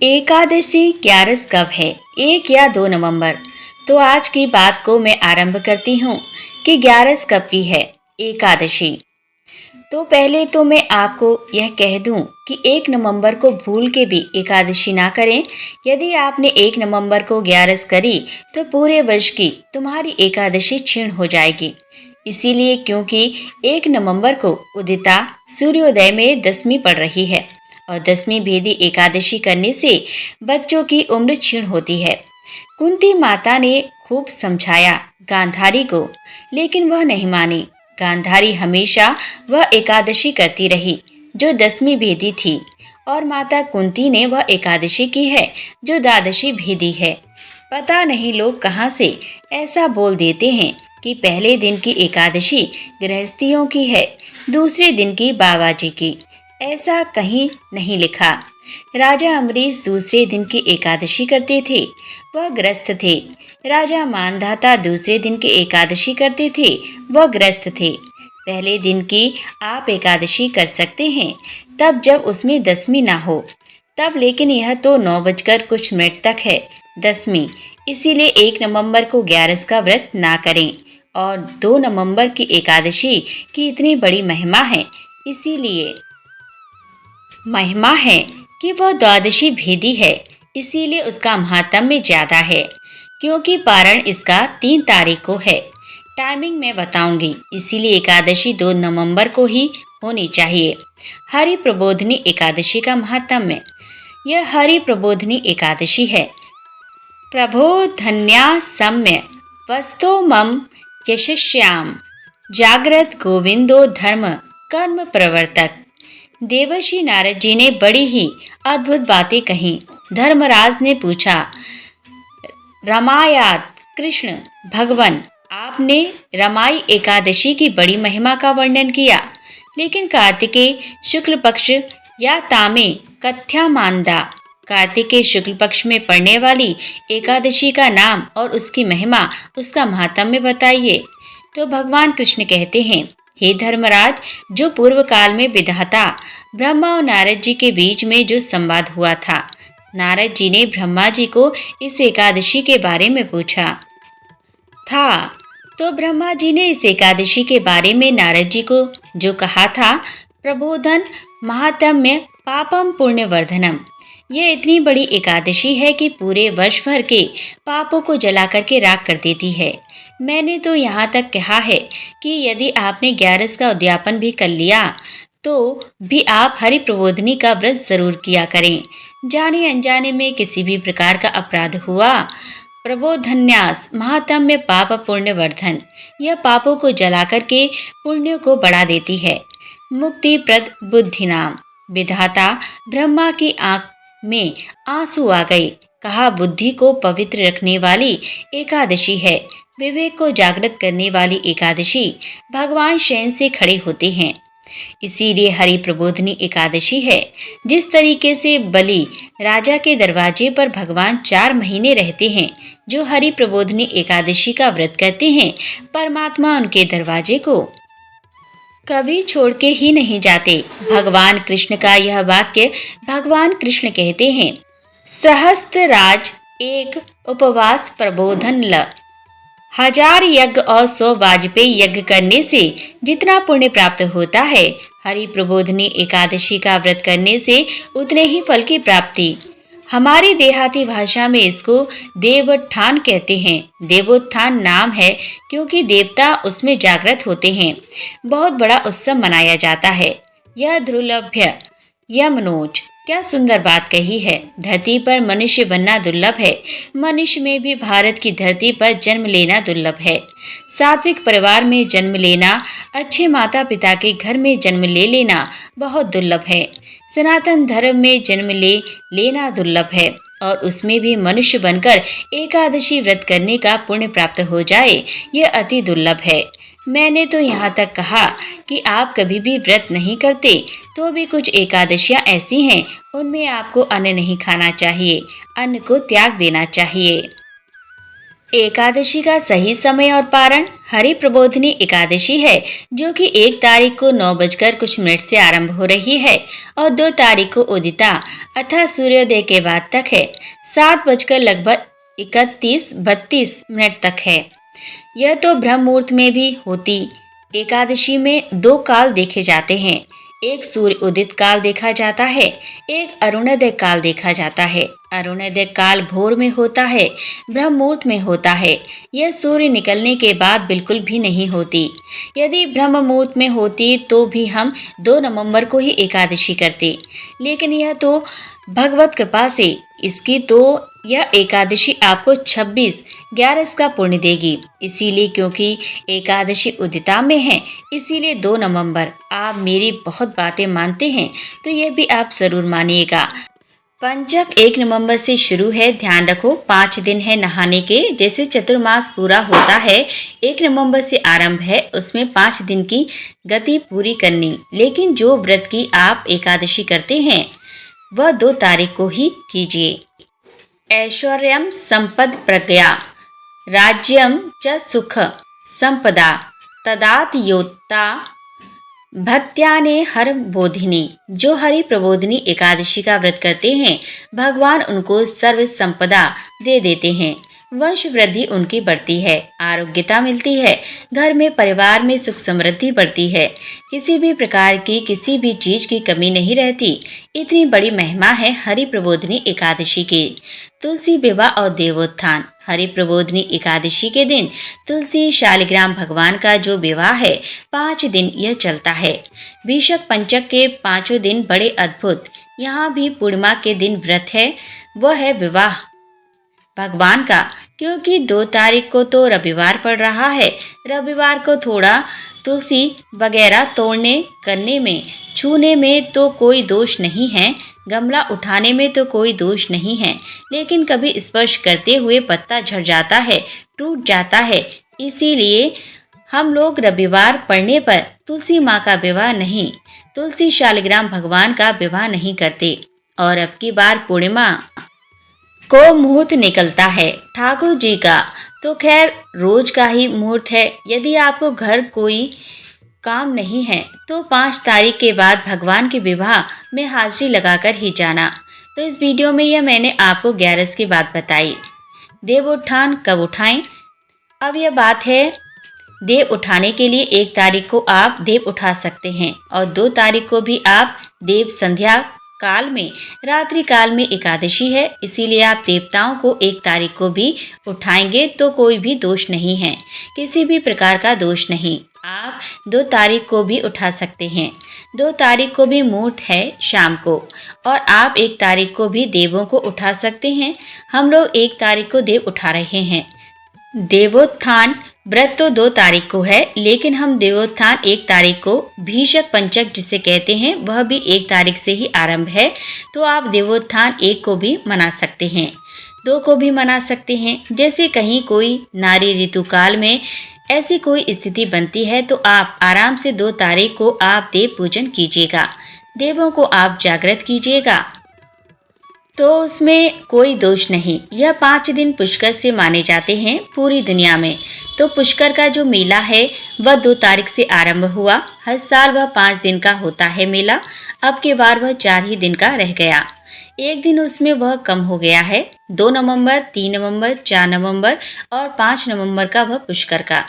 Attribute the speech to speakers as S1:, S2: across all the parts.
S1: एकादशी ग्यारस कब है, 1 या 2 नवंबर? तो आज की बात को मैं आरंभ करती हूँ कि ग्यारस कब की है एकादशी। तो पहले तो मैं आपको यह कह दूं कि 1 नवंबर को भूल के भी एकादशी ना करें। यदि आपने 1 नवंबर को ग्यारस करी तो पूरे वर्ष की तुम्हारी एकादशी क्षीण हो जाएगी। इसीलिए क्योंकि 1 नवंबर को उदिता सूर्योदय में दसवीं पड़ रही है और दसवीं भेदी एकादशी करने से बच्चों की उम्र क्षीण होती है। कुंती माता ने खूब समझाया गांधारी को, लेकिन वह नहीं मानी। गांधारी हमेशा वह एकादशी करती रही जो दसवीं भेदी थी, और माता कुंती ने वह एकादशी की है जो द्वादशी भेदी है। पता नहीं लोग कहाँ से ऐसा बोल देते हैं कि पहले दिन की एकादशी गृहस्थियों की है, दूसरे दिन की बाबाजी की। ऐसा कहीं नहीं लिखा। राजा अम्बरीश दूसरे दिन की एकादशी करते थे, वह ग्रस्त थे। राजा मानधाता दूसरे दिन की एकादशी करते थे, वह ग्रस्त थे। पहले दिन की आप एकादशी कर सकते हैं तब जब उसमें दसवीं ना हो तब, लेकिन यह तो 9 बजकर कुछ मिनट तक है दसवीं। इसीलिए 1 नवंबर को ग्यारस का व्रत ना करें। और 2 नवंबर की एकादशी की इतनी बड़ी महिमा है कि वह द्वादशी भेदी है। इसीलिए उसका महात्म्य ज्यादा है, क्योंकि पारण इसका 3 तारीख को है। टाइमिंग मैं बताऊंगी, इसीलिए एकादशी 2 नवंबर को ही होनी चाहिए। हरि प्रबोधनी एकादशी का महात्म्य। यह हरि प्रबोधनी एकादशी है। प्रभो धन्या सम्य वस्तो मम यशस्याम जागृत गोविंदो धर्म कर्म प्रवर्तक। देवर्षि नारद जी ने बड़ी ही अद्भुत बातें कही। धर्मराज ने पूछा, रमायात कृष्ण भगवान, आपने रमाई एकादशी की बड़ी महिमा का वर्णन किया, लेकिन कार्तिकेय शुक्ल पक्ष या तामे कथ्या मानदा, कार्तिकेय शुक्ल पक्ष में पड़ने वाली एकादशी का नाम और उसकी महिमा, उसका महात्म्य बताइए। तो भगवान कृष्ण कहते हैं, हे धर्मराज, जो पूर्व काल में विधाता ब्रह्मा और नारद जी के बीच में जो संवाद हुआ था, नारद जी ने ब्रह्मा जी को इस एकादशी के बारे में पूछा था। तो ब्रह्मा जी ने इस एकादशी के बारे में नारद जी को जो कहा था, प्रबोधन महात्म्य पापम पुण्य वर्धनम। यह इतनी बड़ी एकादशी है कि पूरे वर्ष भर के पापों को जला करके राख कर देती है। मैंने तो यहाँ तक कहा है कि यदि आपने ग्यारस का उद्यापन भी कर लिया तो भी आप हरि प्रबोधनी का व्रत जरूर किया करें। जाने अनजाने में किसी भी प्रकार का अपराध हुआ, प्रबोधन्यास महात्म्य पाप पुण्य वर्धन, यह पापों को जला करके पुण्य को बढ़ा देती है। मुक्ति प्रद बुद्धि नाम। विधाता ब्रह्मा की आंख में आंसू आ गए। कहा, बुद्धि को पवित्र रखने वाली एकादशी है, विवेक को जागृत करने वाली एकादशी। भगवान शयन से खड़े होते हैं, इसीलिए हरि प्रबोधनी एकादशी है। जिस तरीके से बलि राजा के दरवाजे पर भगवान 4 महीने रहते हैं, जो हरि प्रबोधनी एकादशी का व्रत करते हैं, परमात्मा उनके दरवाजे को कभी छोड़ के ही नहीं जाते। भगवान कृष्ण का यह वाक्य, भगवान कृष्ण कहते हैं, सहस्त्र राज एक उपवास प्रबोधन ल। 1000 यज्ञ और 100 वाजपेयी यज्ञ करने से जितना पुण्य प्राप्त होता है, हरि प्रबोधनी एकादशी का व्रत करने से उतने ही फल की प्राप्ति। हमारी देहाती भाषा में इसको देवोत्थान कहते हैं। देवोत्थान नाम है क्योंकि देवता उसमें जागृत होते हैं। बहुत बड़ा उत्सव मनाया जाता है। यह दुर्लभ्य यमनोज, क्या सुंदर बात कही है। धरती पर मनुष्य बनना दुर्लभ है। मनुष्य में भी भारत की धरती पर जन्म लेना दुर्लभ है। सात्विक परिवार में जन्म लेना, अच्छे माता पिता के घर में जन्म ले लेना बहुत दुर्लभ है। सनातन धर्म में जन्म लेना दुर्लभ है, और उसमें भी मनुष्य बनकर एकादशी व्रत करने का पुण्य प्राप्त हो जाए, यह अति दुर्लभ है। मैंने तो यहाँ तक कहा कि आप कभी भी व्रत नहीं करते तो भी कुछ एकादशियाँ ऐसी हैं, उनमें आपको अन्न नहीं खाना चाहिए, अन्न को त्याग देना चाहिए। एकादशी का सही समय और पारण हरि प्रबोधिनी एकादशी है, जो कि 1 तारीख को 9 बजकर कुछ मिनट से आरंभ हो रही है और 2 तारीख को उदिता अर्थात सूर्योदय के बाद तक है। 7 बजकर लगभग 31-32 मिनट तक है। यह तो ब्रह्म मुहूर्त में भी होती एकादशी में 2 काल देखे जाते हैं। एक सूर्य उदित काल देखा जाता है, एक अरुणोदय काल देखा जाता है। अरुणोदय काल भोर में होता है, ब्रह्म मुहूर्त में होता है। यह सूर्य निकलने के बाद बिल्कुल भी नहीं होती। यदि ब्रह्म मुहूर्त में होती तो भी हम 2 नवंबर को ही एकादशी करते, लेकिन यह तो भगवत कृपा से इसकी तो यह एकादशी आपको 26/11 का पुण्य देगी। इसीलिए क्योंकि एकादशी उदिता में है, इसीलिए 2 नवंबर। आप मेरी बहुत बातें मानते हैं तो यह भी आप जरूर मानिएगा। पंचक 1 नवंबर से शुरू है, ध्यान रखो 5 दिन है नहाने के। जैसे चतुर्मास पूरा होता है 1 नवंबर से आरंभ है, उसमें 5 दिन की गति पूरी करनी। लेकिन जो व्रत की आप एकादशी करते हैं वह 2 तारीख को ही कीजिए। ऐश्वर्यम संपद प्रज्ञा राज्यम च सुख संपदा तदात योत्ता भत्याने हर बोधिनी। जो हरि प्रबोधिनी एकादशी का व्रत करते हैं, भगवान उनको सर्व संपदा दे देते हैं। वंश वृद्धि उनकी बढ़ती है, आरोग्यता मिलती है, घर में परिवार में सुख समृद्धि बढ़ती है, किसी भी प्रकार की किसी भी चीज की कमी नहीं रहती। इतनी बड़ी महिमा है हरि प्रबोधिनी एकादशी की। तुलसी विवाह और देवोत्थान। हरि प्रबोधिनी एकादशी के दिन तुलसी शालिग्राम भगवान का जो विवाह है 5 दिन यह चलता है। विशक पंचक के 5 दिन बड़े अद्भुत। यहाँ भी पूर्णिमा के दिन व्रत है, वह है विवाह भगवान का। क्योंकि 2 तारीख को तो रविवार पड़ रहा है, रविवार को थोड़ा तुलसी वगैरह तोड़ने करने में छूने में तो कोई दोष नहीं है, गमला उठाने में तो कोई दोष नहीं है, लेकिन कभी स्पर्श करते हुए पत्ता झड़ जाता है, टूट जाता है। इसीलिए हम लोग रविवार पड़ने पर तुलसी माँ का विवाह नहीं, तुलसी शालिग्राम भगवान का विवाह नहीं करते। और अब की बार पूर्णिमा को मुहूर्त निकलता है ठाकुर जी का, तो खैर रोज का ही मुहूर्त है। यदि आपको घर कोई काम नहीं है तो 5 तारीख के बाद भगवान के विवाह में हाजिरी लगाकर ही जाना। तो इस वीडियो में यह मैंने आपको 11 की बात बताई। देव उत्थान कब उठाएं? अब यह बात है, देव उठाने के लिए 1 तारीख को आप देव उठा सकते हैं और 2 तारीख को भी आप देव संध्या काल में रात्रि काल में एकादशी है, इसीलिए आप देवताओं को 1 तारीख को भी उठाएंगे तो कोई भी दोष नहीं है, किसी भी प्रकार का दोष नहीं। आप 2 तारीख को भी उठा सकते हैं। 2 तारीख को भी मुहूर्त है शाम को, और आप 1 तारीख को भी देवों को उठा सकते हैं। हम लोग 1 तारीख को देव उठा रहे हैं। देवोत्थान व्रत तो 2 तारीख को है, लेकिन हम देवोत्थान 1 तारीख को, भीषक पंचक जिसे कहते हैं वह भी 1 तारीख से ही आरंभ है, तो आप देवोत्थान 1 को भी मना सकते हैं, 2 को भी मना सकते हैं। जैसे कहीं कोई नारी ऋतुकाल में ऐसी कोई स्थिति बनती है तो आप आराम से 2 तारीख को आप देव पूजन कीजिएगा, देवों को आप जागृत कीजिएगा, तो उसमें कोई दोष नहीं। यह 5 दिन पुष्कर से माने जाते हैं पूरी दुनिया में। तो पुष्कर का जो मेला है वह 2 तारीख से आरंभ हुआ। हर साल वह 5 दिन का होता है मेला, अब के बार वह 4 ही दिन का रह गया। एक दिन उसमें वह कम हो गया है। 2 नवंबर, 3 नवंबर, 4 नवंबर और 5 नवंबर का वह पुष्कर का।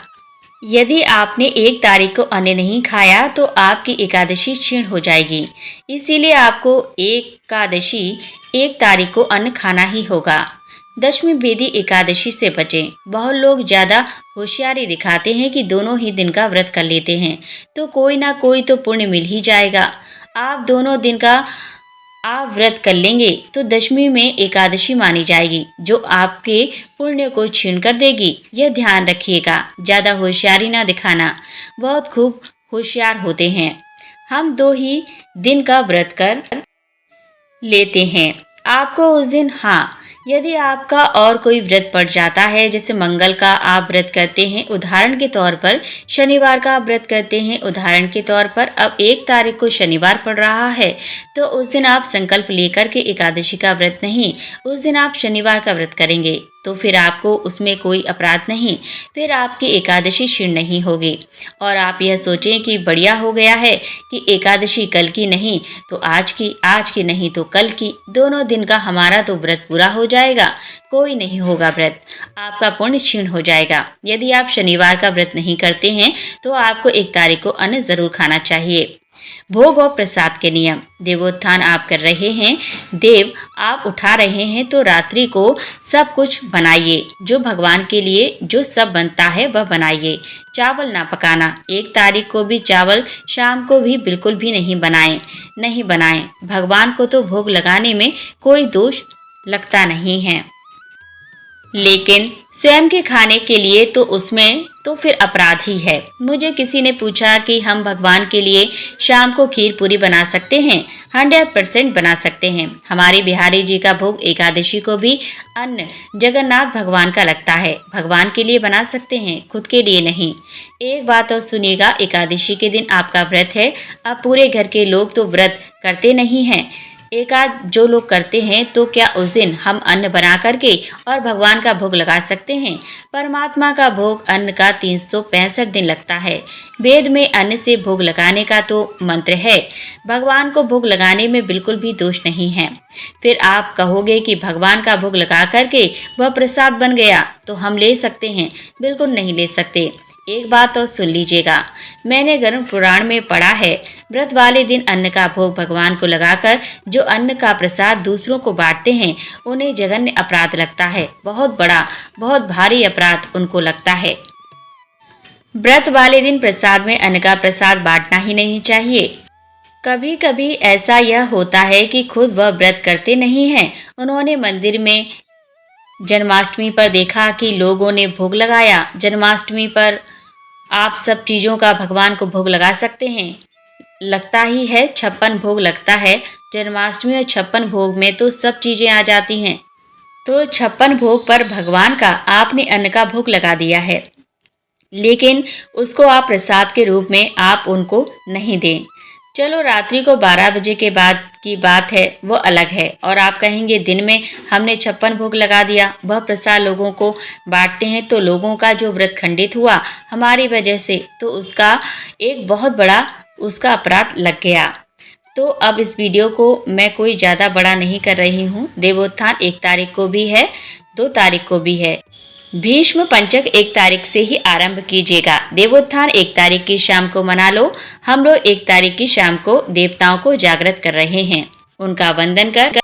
S1: यदि आपने 1 तारीख को अन्न नहीं खाया तो आपकी एकादशी क्षीण हो जाएगी, इसीलिए आपको एकादशी 1 तारीख को अन्न खाना ही होगा। दशमी बेदी एकादशी से बचें। बहुत लोग ज़्यादा होशियारी दिखाते हैं कि दोनों ही दिन का व्रत कर लेते हैं तो कोई ना कोई तो पुण्य मिल ही जाएगा। आप दोनों दिन का आप व्रत कर लेंगे तो दशमी में एकादशी मानी जाएगी, जो आपके पुण्य को छीन कर देगी। यह ध्यान रखिएगा, ज़्यादा होशियारी ना दिखाना। बहुत खूब होशियार होते हैं। हम 2 ही दिन का व्रत कर लेते हैं। आपको उस दिन, हाँ, यदि आपका और कोई व्रत पड़ जाता है, जैसे मंगल का आप व्रत करते हैं उदाहरण के तौर पर, शनिवार का आप व्रत करते हैं उदाहरण के तौर पर, अब 1 तारीख को शनिवार पड़ रहा है तो उस दिन आप संकल्प लेकर के एकादशी का व्रत नहीं, उस दिन आप शनिवार का व्रत करेंगे तो फिर आपको उसमें कोई अपराध नहीं, फिर आपकी एकादशी क्षीण नहीं होगी। और आप यह सोचें कि बढ़िया हो गया है कि एकादशी कल की नहीं तो आज की नहीं तो कल की, दोनों दिन का हमारा तो व्रत पूरा हो जाएगा, कोई नहीं होगा व्रत, आपका पुण्य क्षीण हो जाएगा। यदि आप शनिवार का व्रत नहीं करते हैं तो आपको 1 तारीख को अन्न जरूर खाना चाहिए। भोग और प्रसाद के नियम। देवोत्थान आप कर रहे हैं, देव आप उठा रहे हैं तो रात्रि को सब कुछ बनाइए, जो भगवान के लिए जो सब बनता है वह बनाइए। चावल ना पकाना, 1 तारीख को भी चावल शाम को भी बिल्कुल भी नहीं बनाएं। भगवान को तो भोग लगाने में कोई दोष लगता नहीं है, लेकिन स्वयं के खाने के लिए तो उसमें तो फिर अपराध ही है। मुझे किसी ने पूछा कि हम भगवान के लिए शाम को खीर पूरी बना सकते हैं? 100% बना सकते हैं। हमारे बिहारी जी का भोग एकादशी को भी अन्न जगन्नाथ भगवान का लगता है, भगवान के लिए बना सकते हैं, खुद के लिए नहीं। एक बात और सुनिएगा, एकादशी के दिन आपका व्रत है। अब पूरे घर के लोग तो व्रत करते नहीं हैं, एकाध जो लोग करते हैं, तो क्या उस दिन हम अन्न बना करके और भगवान का भोग लगा सकते हैं? परमात्मा का भोग अन्न का 365 दिन लगता है। वेद में अन्न से भोग लगाने का तो मंत्र है, भगवान को भोग लगाने में बिल्कुल भी दोष नहीं है। फिर आप कहोगे कि भगवान का भोग लगा करके वह प्रसाद बन गया तो हम ले सकते हैं? बिल्कुल नहीं ले सकते। एक बात और सुन लीजिएगा, मैंने गरुड़ पुराण में पढ़ा है, व्रत वाले दिन अन्न का भोग भगवान को लगाकर जो अन्न का प्रसाद दूसरों को बांटते हैं उन्हें जघन्य अपराध लगता है, बहुत बड़ा बहुत भारी अपराध उनको लगता है। व्रत वाले दिन प्रसाद में अन्न का प्रसाद बांटना ही नहीं चाहिए। कभी कभी ऐसा यह होता है कि खुद वह व्रत करते नहीं हैं, उन्होंने मंदिर में जन्माष्टमी पर देखा कि लोगों ने भोग लगाया। जन्माष्टमी पर आप सब चीज़ों का भगवान को भोग लगा सकते हैं, लगता ही है 56 भोग लगता है। जन्माष्टमी और 56 भोग में तो सब चीज़ें आ जाती हैं, तो 56 भोग पर भगवान का आपने अन्न का भोग लगा दिया है, लेकिन उसको आप प्रसाद के रूप में आप उनको नहीं दें। चलो रात्रि को 12 बजे के बाद की बात है, वो अलग है। और आप कहेंगे दिन में हमने 56 भोग लगा दिया, वह प्रसाद लोगों को बांटते हैं तो लोगों का जो व्रत खंडित हुआ हमारी वजह से, तो उसका एक बहुत बड़ा उसका अपराध लग गया। तो अब इस वीडियो को मैं कोई ज़्यादा बड़ा नहीं कर रही हूँ। देवोत्थान 1 तारीख को भी है, 2 तारीख को भी है। भीष्म पंचक 1 तारीख से ही आरंभ कीजिएगा। देवोत्थान 1 तारीख की शाम को मना लो। हम लोग 1 तारीख की शाम को देवताओं को जागृत कर रहे हैं, उनका वंदन कर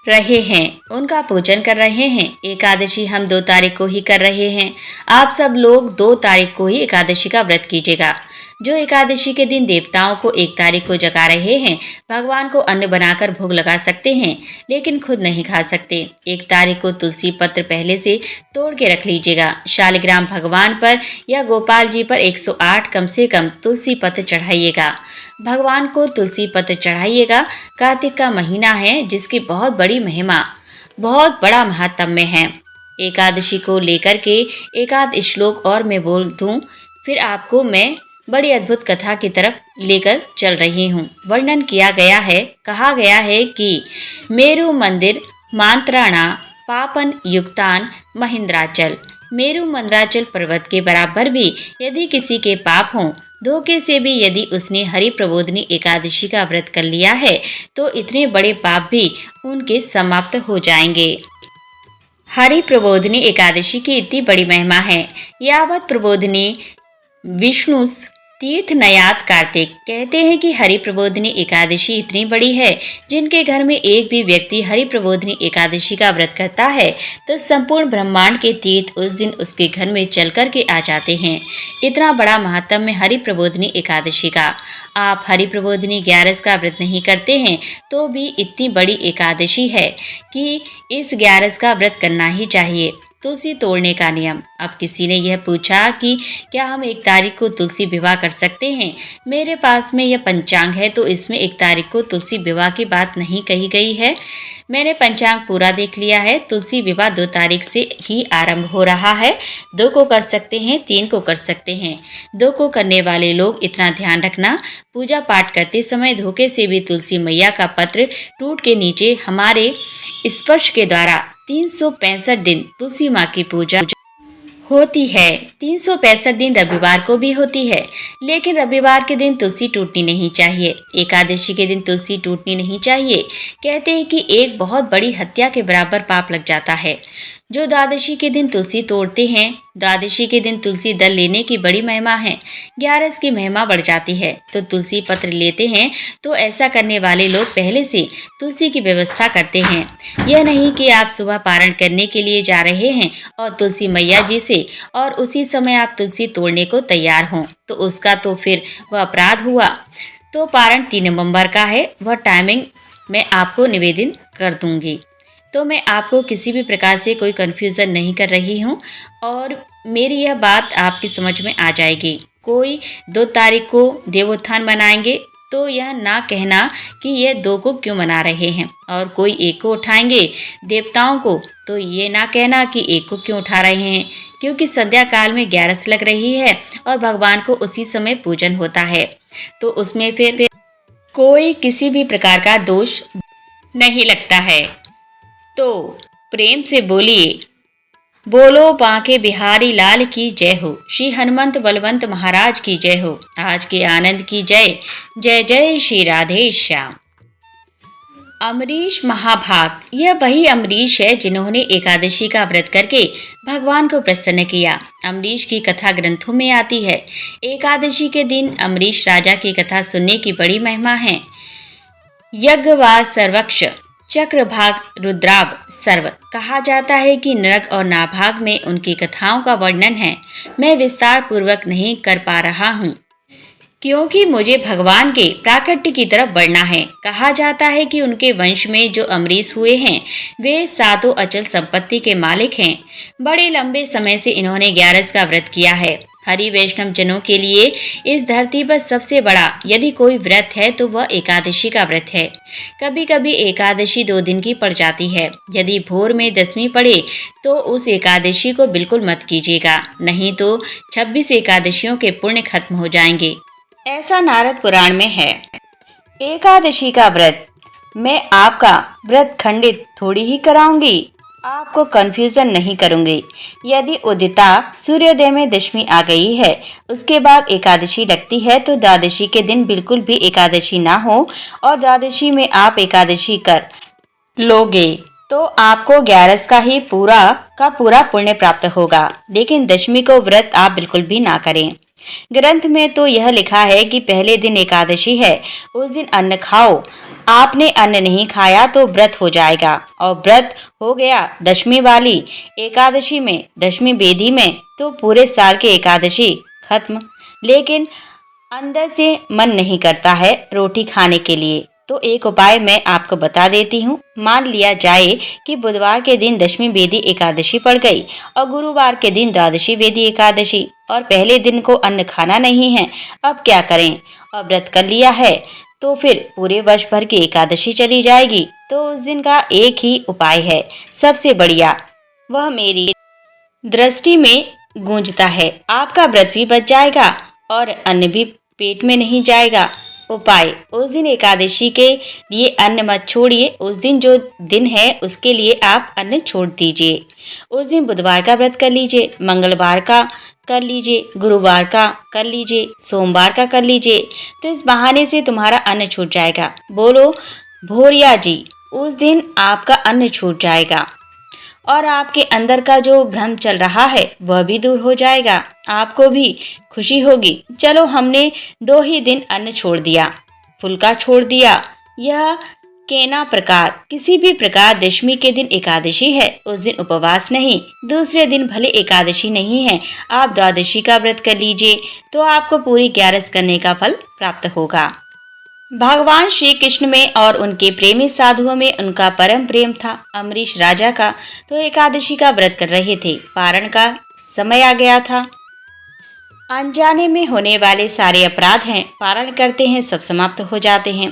S1: रहे हैं, उनका पूजन कर रहे हैं। एकादशी हम 2 तारीख को ही कर रहे हैं। आप सब लोग 2 तारीख को ही एकादशी का व्रत कीजिएगा। जो एकादशी के दिन देवताओं को 1 तारीख को जगा रहे हैं, भगवान को अन्न बनाकर भोग लगा सकते हैं, लेकिन खुद नहीं खा सकते। 1 तारीख को तुलसी पत्र पहले से तोड़ के रख लीजिएगा। शालिग्राम भगवान पर या गोपाल जी पर 108 कम से कम तुलसी पत्र चढ़ाइएगा। भगवान को तुलसी पत्र चढ़ाइएगा। कार्तिक का महीना है जिसकी बहुत बड़ी महिमा, बहुत बड़ा महात्म्य है। एकादशी को लेकर के एकाध श्लोक और मैं बोल दूं, फिर आपको मैं बड़ी अद्भुत कथा की तरफ लेकर चल रही हूँ। वर्णन किया गया है, कहा गया है कि मेरु मंदिर मांत्राणा पापन युक्तान महिंद्राचल। मेरु मंद्राचल पर्वत के बराबर भी यदि किसी के पाप हों, धोखे से भी यदि उसने हरि प्रबोधनी एकादशी का व्रत कर लिया है, तो इतने बड़े पाप भी उनके समाप्त हो जाएंगे। हरि प्रबोधनी एकादशी की इतनी बड़ी महिमा है। यावत प्रबोधनी विष्णु तीर्थ नयात कार्तिक। कहते हैं कि हरि प्रबोधनी एकादशी इतनी बड़ी है, जिनके घर में एक भी व्यक्ति हरि प्रबोधनी एकादशी का व्रत करता है तो संपूर्ण ब्रह्मांड के तीर्थ उस दिन उसके घर में चल कर के आ जाते हैं। इतना बड़ा महात्म्य हरि प्रबोधनी एकादशी का। आप हरि प्रबोधनी 11 का व्रत नहीं करते हैं तो भी इतनी बड़ी एकादशी है कि इस 11 का व्रत करना ही चाहिए। तुलसी तोड़ने का नियम। अब किसी ने यह पूछा कि क्या हम 1 तारीख को तुलसी विवाह कर सकते हैं? मेरे पास में यह पंचांग है तो इसमें 1 तारीख को तुलसी विवाह की बात नहीं कही गई है। मैंने पंचांग पूरा देख लिया है। तुलसी विवाह 2 तारीख से ही आरंभ हो रहा है। 2 को कर सकते हैं, 3 को कर सकते हैं। 2 को करने वाले लोग इतना ध्यान रखना, पूजा पाठ करते समय धोखे से भी तुलसी मैया का पत्र टूट के नीचे हमारे स्पर्श के द्वारा 365 दिन तुलसी माँ की पूजा होती है। 365 दिन रविवार को भी होती है, लेकिन रविवार के दिन तुलसी टूटनी नहीं चाहिए। एकादशी के दिन तुलसी टूटनी नहीं चाहिए। कहते हैं कि एक बहुत बड़ी हत्या के बराबर पाप लग जाता है। जो द्वादशी के दिन तुलसी तोड़ते हैं, द्वादशी के दिन तुलसी दल लेने की बड़ी महिमा है। 11 की महिमा बढ़ जाती है। तो तुलसी पत्र लेते हैं तो ऐसा करने वाले लोग पहले से तुलसी की व्यवस्था करते हैं। यह नहीं कि आप सुबह पारण करने के लिए जा रहे हैं और तुलसी मैया जी से और उसी समय आप तुलसी तोड़ने को तैयार हों, तो उसका तो फिर वह अपराध हुआ। तो पारण 3 नवंबर का है, वह टाइमिंग मैं आपको निवेदन कर दूंगी। तो मैं आपको किसी भी प्रकार से कोई कन्फ्यूज़न नहीं कर रही हूँ और मेरी यह बात आपकी समझ में आ जाएगी। कोई 2 तारीख को देवोत्थान मनाएंगे तो यह ना कहना कि ये 2 को क्यों मना रहे हैं, और कोई 1 को उठाएंगे देवताओं को तो ये ना कहना कि 1 को क्यों उठा रहे हैं, क्योंकि संध्या काल में 11 लग रही है और भगवान को उसी समय पूजन होता है। तो उसमें फिर कोई किसी भी प्रकार का दोष नहीं लगता है। तो प्रेम से बोलिए, बोलो बांके बिहारी लाल की जय हो, श्री हनुमंत बलवंत महाराज की जय हो, आज के आनंद की जय, जय जय श्री राधे श्याम। अमरीश महाभाग, यह वही अमरीश है जिन्होंने एकादशी का व्रत करके भगवान को प्रसन्न किया। अमरीश की कथा ग्रंथों में आती है। एकादशी के दिन अमरीश राजा की कथा सुनने की बड़ी महिमा है। यज्ञवाज सर्वक्ष चक्रभाग रुद्राभ सर्व कहा जाता है कि नरक और नाभाग में उनकी कथाओं का वर्णन है। मैं विस्तार पूर्वक नहीं कर पा रहा हूँ क्योंकि मुझे भगवान के प्राकट्य की तरफ बढ़ना है। कहा जाता है कि उनके वंश में जो अमरीश हुए हैं वे 7 अचल संपत्ति के मालिक हैं। बड़े लंबे समय से इन्होंने 11 का व्रत किया है। हरि वैष्णव जनों के लिए इस धरती पर सबसे बड़ा यदि कोई व्रत है तो वह एकादशी का व्रत है। कभी कभी एकादशी 2 दिन की पड़ जाती है। यदि भोर में 10वीं पड़े तो उस एकादशी को बिल्कुल मत कीजिएगा, नहीं तो 26 एकादशियों के पुण्य खत्म हो जाएंगे। ऐसा नारद पुराण में है। एकादशी का व्रत, मैं आपका व्रत खंडित थोड़ी ही कराऊंगी, आपको कंफ्यूजन नहीं करूंगी। यदि उदिता सूर्योदय में 10वीं आ गई है, उसके बाद एकादशी लगती है तो द्वादशी के दिन बिल्कुल भी एकादशी ना हो और द्वादशी में आप एकादशी कर लोगे तो आपको 11 का ही पूरा पुण्य प्राप्त होगा। लेकिन 10वीं को व्रत आप बिल्कुल भी ना करें। ग्रंथ में तो यह लिखा है कि पहले दिन एकादशी है, उस दिन अन्न खाओ। आपने अन्न नहीं खाया तो व्रत हो जाएगा और व्रत हो गया 10वीं वाली एकादशी में, 10वीं बेदी में, तो पूरे साल की एकादशी खत्म। लेकिन अंदर से मन नहीं करता है रोटी खाने के लिए, तो एक उपाय मैं आपको बता देती हूँ। मान लिया जाए कि बुधवार के दिन 10वीं बेदी एकादशी पड़ गई और गुरुवार के दिन द्वादशी बेदी एकादशी और पहले दिन को अन्न खाना नहीं है। अब क्या करें? और व्रत कर लिया है तो फिर पूरे वर्ष भर की एकादशी चली जाएगी। तो उस दिन का एक ही उपाय है, सबसे बढ़िया, वह मेरी दृष्टि में गूंजता है। आपका व्रत भी बच जाएगा और अन्न भी पेट में नहीं जाएगा। उपाय, उस दिन एकादशी के लिए अन्न मत छोड़िए। उस दिन जो दिन है उसके लिए आप अन्न छोड़ दीजिए। उस दिन बुधवार का व्रत कर लीजिए, मंगलवार का कर लीजिए, गुरुवार का कर लीजिए, सोमवार का कर लीजिए। तो इस बहाने से तुम्हारा अन्न छूट जाएगा। बोलो भोरिया जी, उस दिन आपका अन्न छूट जाएगा और आपके अंदर का जो भ्रम चल रहा है वह भी दूर हो जाएगा। आपको भी खुशी होगी। चलो, हमने 2 ही दिन अन्न छोड़ दिया, फुल्का छोड़ दिया। यह केना प्रकार, किसी भी प्रकार 10वीं के दिन एकादशी है, उस दिन उपवास नहीं। दूसरे दिन भले एकादशी नहीं है, आप द्वादशी का व्रत कर लीजिए तो आपको पूरी 11 करने का फल प्राप्त होगा। भगवान श्री कृष्ण में और उनके प्रेमी साधुओं में उनका परम प्रेम था। अमरीश राजा का तो एकादशी का व्रत कर रहे थे। पारण का समय आ गया था। अनजाने में होने वाले सारे अपराध हैं, पारण करते हैं सब समाप्त हो जाते हैं।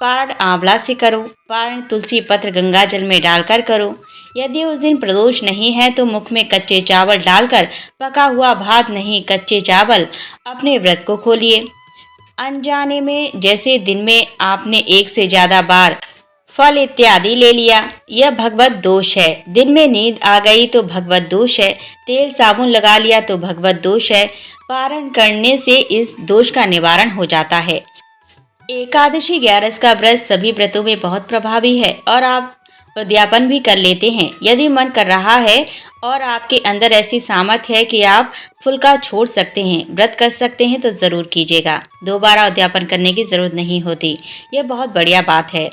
S1: पारण आंवला से करो, पारण तुलसी पत्र गंगा जल में डालकर करो। यदि उस दिन प्रदोष नहीं है तो मुख में कच्चे चावल डालकर, पका हुआ भात नहीं कच्चे चावल, अपने व्रत को खोलिए। अनजाने में, जैसे दिन में आपने 1 से ज़्यादा बार फल इत्यादि ले लिया, यह भगवत दोष है। दिन में नींद आ गई तो भगवत दोष है। तेल साबुन लगा लिया तो भगवत दोष है। पारण करने से इस दोष का निवारण हो जाता है। एकादशी ग्यारस का व्रत सभी व्रतों में बहुत प्रभावी है और आप उद्यापन भी कर लेते हैं। यदि मन कर रहा है और आपके अंदर ऐसी सामर्थ्य है कि आप फुल्का छोड़ सकते हैं, व्रत कर सकते हैं, तो ज़रूर कीजिएगा। दोबारा उद्यापन करने की ज़रूरत नहीं होती। यह बहुत बढ़िया बात है।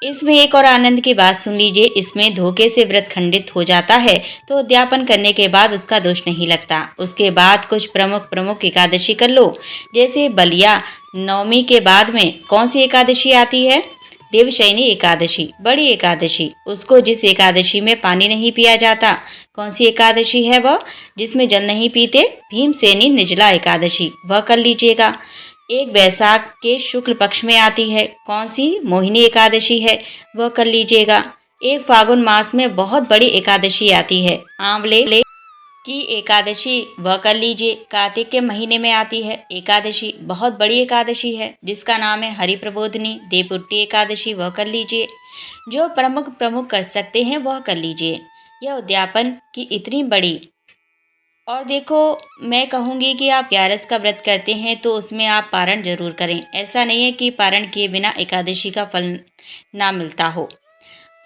S1: इसमें एक और आनंद की बात सुन लीजिए। इसमें धोखे से व्रत खंडित हो जाता है तो उद्यापन करने के बाद उसका दोष नहीं लगता। उसके बाद कुछ प्रमुख एकादशी कर लो, जैसे बलिया नवमी के बाद में कौन सी एकादशी आती है? देवशयनी एकादशी, बड़ी एकादशी। उसको जिस एकादशी में पानी नहीं पिया जाता, कौन सी एकादशी है वह? जिसमें जल नहीं पीते, भीमसेनी निर्जला एकादशी, वह कर लीजिएगा। एक वैशाख के शुक्ल पक्ष में आती है, कौन सी? मोहिनी एकादशी है, वह कर लीजिएगा। एक फागुन मास में बहुत बड़ी एकादशी आती है, आंवले की एकादशी, वह कर लीजिए। कार्तिक के महीने में आती है एकादशी, बहुत बड़ी एकादशी है, जिसका नाम है हरि प्रबोधिनी देवपुट्टी एकादशी, वह कर लीजिए। जो प्रमुख कर सकते हैं वह कर लीजिए। यह उद्यापन की इतनी बड़ी। और देखो, मैं कहूँगी कि आप ग्यारस का व्रत करते हैं तो उसमें आप पारण जरूर करें। ऐसा नहीं है कि पारण किए बिना एकादशी का फल ना मिलता हो।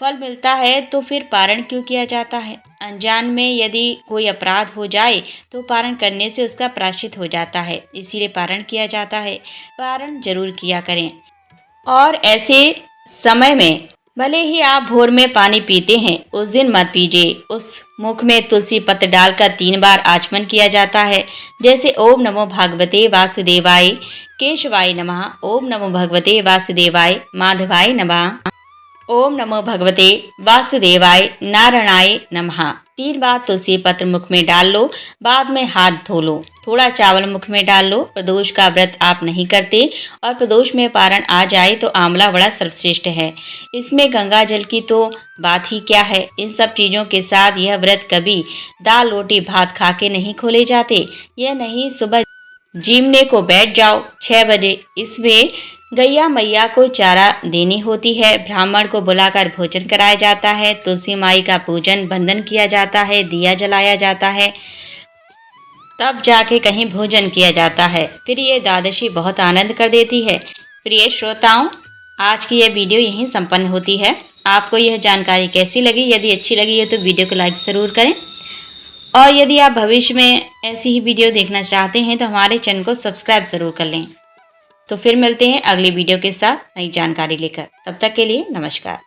S1: फल मिलता है तो फिर पारण क्यों किया जाता है? अनजान में यदि कोई अपराध हो जाए तो पारण करने से उसका प्रायश्चित हो जाता है, इसीलिए पारण किया जाता है। पारण जरूर किया करें। और ऐसे समय में भले ही आप भोर में पानी पीते हैं, उस दिन मत पीजिए। उस मुख में तुलसी पत्र डालकर 3 बार आचमन किया जाता है, जैसे ओम नमो भगवते वासुदेवाय केशवाय नमः, ओम नमो भगवते वासुदेवाय माधवाय नमः, ओम नमो भगवते वासुदेवाय नारायणाय नमः। 3 बार तुलसी पत्र मुख में डाल लो, बाद में हाथ धो लो। थोड़ा चावल मुख में डाल लो। प्रदोष का व्रत आप नहीं करते और प्रदोष में पारण आ जाए तो आंवला बड़ा सर्वश्रेष्ठ है। इसमें गंगा जल की तो बात ही क्या है। इन सब चीज़ों के साथ यह व्रत कभी दाल रोटी भात खा के नहीं खोले जाते। यह नहीं सुबह जीमने को बैठ जाओ 6 बजे। इसमें गैया मैया को चारा देनी होती है, ब्राह्मण को बुलाकर भोजन कराया जाता है, तुलसी माई का पूजन बंदन किया जाता है, दिया जलाया जाता है, तब जाके कहीं भोजन किया जाता है। फिर ये द्वादशी बहुत आनंद कर देती है। प्रिय श्रोताओं, आज की यह वीडियो यहीं संपन्न होती है। आपको यह जानकारी कैसी लगी? यदि अच्छी लगी है तो वीडियो को लाइक ज़रूर करें और यदि आप भविष्य में ऐसी ही वीडियो देखना चाहते हैं तो हमारे चैनल को सब्सक्राइब ज़रूर कर लें। तो फिर मिलते हैं अगली वीडियो के साथ नई जानकारी लेकर। तब तक के लिए नमस्कार।